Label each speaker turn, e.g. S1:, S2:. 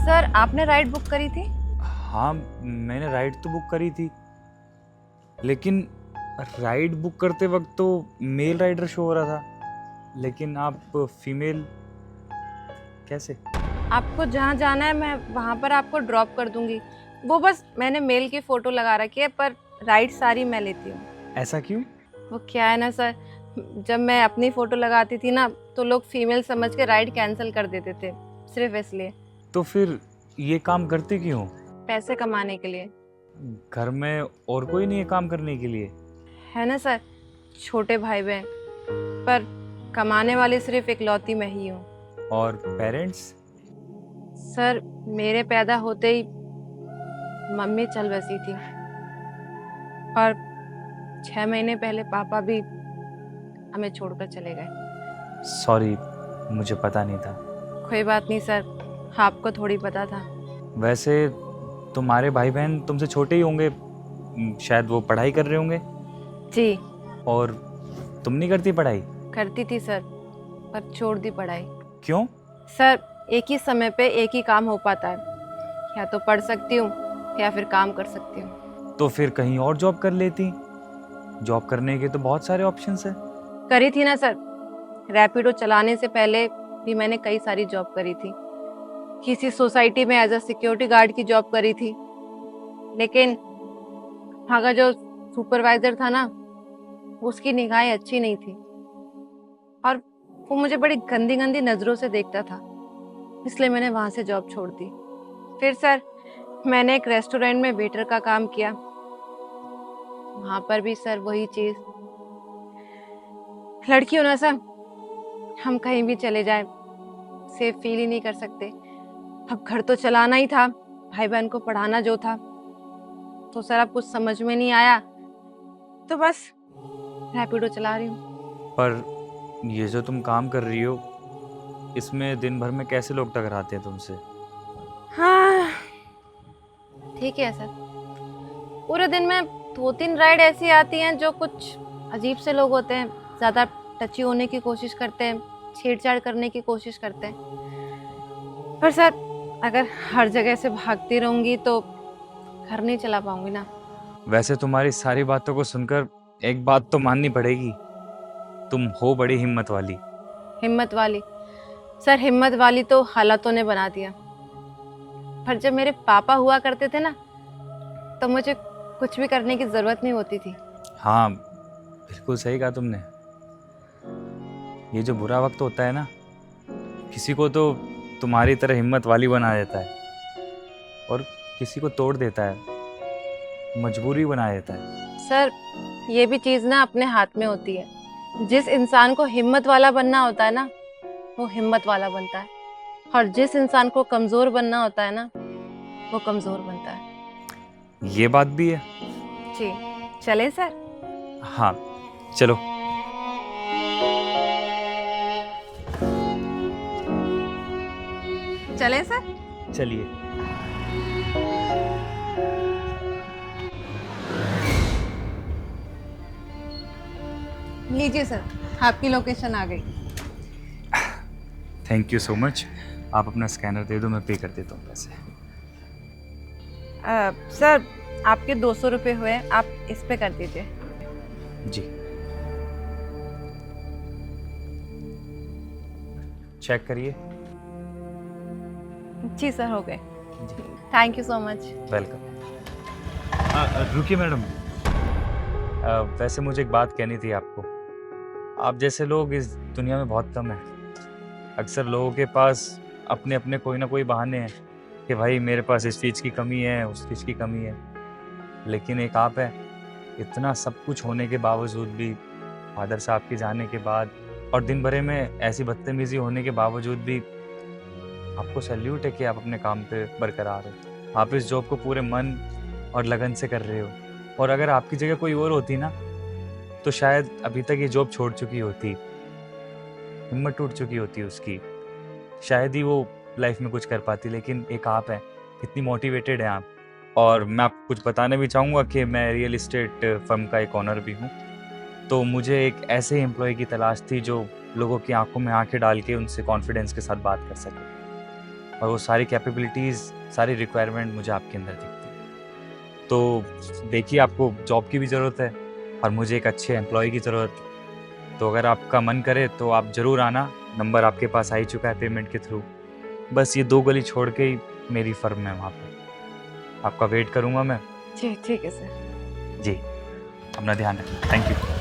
S1: Sir आपने ride book करी थी?
S2: हाँ, मैंने राइड तो बुक करी थी, लेकिन राइड बुक करते वक्त तो मेल राइडर शो हो रहा था, लेकिन आप फीमेल कैसे?
S1: आपको जहाँ जाना है मैं वहाँ पर आपको ड्रॉप कर दूंगी। वो बस मैंने मेल की फ़ोटो लगा रखी है, पर राइड सारी मैं लेती हूँ।
S2: ऐसा क्यों?
S1: वो क्या है ना सर, जब मैं अपनी फ़ोटो लगाती थी ना तो लोग फीमेल समझ के राइड कैंसिल कर देते थे, सिर्फ इसलिए।
S2: तो फिर ये काम करते क्यों?
S1: पैसे कमाने के लिए।
S2: घर में और कोई नहीं है काम करने के लिए?
S1: है ना सर, छोटे भाई बहन, पर कमाने वाली सिर्फ इकलौती मैं ही हूँ।
S2: और पेरेंट्स?
S1: सर मेरे पैदा होते ही मम्मी चल बसी थी, और 6 महीने पहले पापा भी हमें छोड़कर चले गए।
S2: सॉरी, मुझे पता नहीं था।
S1: कोई बात नहीं सर, आपको थोड़ी पता था।
S2: वैसे तुम्हारे भाई बहन तुमसे छोटे ही होंगे, शायद वो पढ़ाई कर रहे होंगे।
S1: जी।
S2: और तुम नहीं करती पढ़ाई?
S1: करती थी सर, पर छोड़ दी पढ़ाई।
S2: क्यों?
S1: सर एक ही समय पे एक ही काम हो पाता है, या तो पढ़ सकती हूँ या फिर काम कर सकती हूँ।
S2: तो फिर कहीं और जॉब कर लेती। जॉब करने के तो बहुत सारे ऑप्शंस हैं।
S1: करी थी ना सर, रैपिडो चलाने से पहले भी मैंने कई सारी जॉब करी थी। किसी सोसाइटी में एज अ सिक्योरिटी गार्ड की जॉब करी थी, लेकिन वहाँ का जो सुपरवाइजर था ना, उसकी निगाहें अच्छी नहीं थी, और वो मुझे बड़ी गंदी गंदी नज़रों से देखता था, इसलिए मैंने वहाँ से जॉब छोड़ दी। फिर सर मैंने एक रेस्टोरेंट में वेटर का काम किया। वहाँ पर भी सर वही चीज़, लड़की हो ना सर, हम कहीं भी चले जाए सेफ फील ही नहीं कर सकते। अब घर तो चलाना ही था, भाई बहन को पढ़ाना जो था, तो सर अब कुछ समझ में नहीं आया, तो बस रैपिडो चला रही हूँ।
S2: पर ये जो तुम काम कर रही हो, इसमें दिन भर में कैसे लोग टकराते हैं तुमसे?
S1: हाँ ठीक है सर, पूरे दिन में 2-3 राइड ऐसी आती हैं जो कुछ अजीब से लोग होते हैं, ज़्यादा टची होने की कोशिश करते हैं, छेड़छाड़ करने की कोशिश करते हैं। पर सर अगर हर जगह से भागती रहूंगी तो घर नहीं चला पाऊंगी ना।
S2: वैसे तुम्हारी सारी बातों को सुनकर एक बात तो माननी पड़ेगी, तुम हो बड़ी हिम्मत वाली।
S1: हिम्मत वाली? सर हिम्मत वाली तो हालातों ने बना दिया, पर जब मेरे पापा हुआ करते थे ना, तो मुझे कुछ भी करने की जरूरत नहीं होती थी।
S2: हाँ, बिल्कुल सही कहा तुमने। ये जो बुरा वक्त होता है ना, किसी को तो तुम्हारी तरह हिम्मत वाली बना देता है, और किसी को तोड़ देता है, मजबूरी बना देता है।
S1: सर ये भी चीज ना अपने हाथ में होती है। जिस इंसान को हिम्मत वाला बनना होता है ना, वो हिम्मत वाला बनता है, और जिस इंसान को कमजोर बनना होता है ना, वो कमजोर बनता है।
S2: ये बात भी है।
S1: जी चले सर।
S2: हाँ चलो।
S1: चले सर।
S2: चलिए।
S1: लीजिए सर, आपकी लोकेशन आ गई।
S2: Thank you so much. आप अपना स्कैनर दे दो, मैं पे कर देता हूँ पैसे।
S1: सर आपके 200 रुपये हुए, आप इस पे कर दीजिए।
S2: जी, चेक करिए।
S1: जी सर हो गए।
S2: जी,
S1: thank you so much.
S2: Welcome. रुकिए मैडम, वैसे मुझे एक बात कहनी थी आपको। आप जैसे लोग इस दुनिया में बहुत कम हैं। अक्सर लोगों के पास अपने अपने कोई ना कोई बहाने हैं कि भाई मेरे पास इस चीज़ की कमी है, उस चीज़ की कमी है, लेकिन एक आप है, इतना सब कुछ होने के बावजूद भी, फादर साहब के जाने के बाद और दिन भर में ऐसी बदतमीजी होने के बावजूद भी, आपको सैल्यूट है कि आप अपने काम पे बरकरार हो। आप इस जॉब को पूरे मन और लगन से कर रहे हो, और अगर आपकी जगह कोई और होती ना, तो शायद अभी तक ये जॉब छोड़ चुकी होती, हिम्मत टूट चुकी होती उसकी, शायद ही वो लाइफ में कुछ कर पाती। लेकिन एक आप है, इतनी मोटिवेटेड है आप। और मैं आपको कुछ बताना भी चाहूँगा कि मैं रियल इस्टेट फर्म का एक ऑनर भी हूँ, तो मुझे एक ऐसे एम्प्लॉय की तलाश थी जो लोगों की आंखों में आंखें डाल के उनसे कॉन्फिडेंस के साथ बात कर सके। और वो सारी कैपेबिलिटीज़, सारी रिक्वायरमेंट मुझे आपके अंदर दिखती है। तो देखिए, आपको जॉब की भी ज़रूरत है और मुझे एक अच्छे एम्प्लॉय की ज़रूरत है। तो अगर आपका मन करे तो आप ज़रूर आना, नंबर आपके पास आ ही चुका है पेमेंट के थ्रू। बस ये 2 गली छोड़ के ही मेरी फ़र्म है वहाँ पे। आपका वेट करूँगा मैं।
S1: जी ठीक है सर।
S2: जी, अपना ध्यान रखना। Thank you.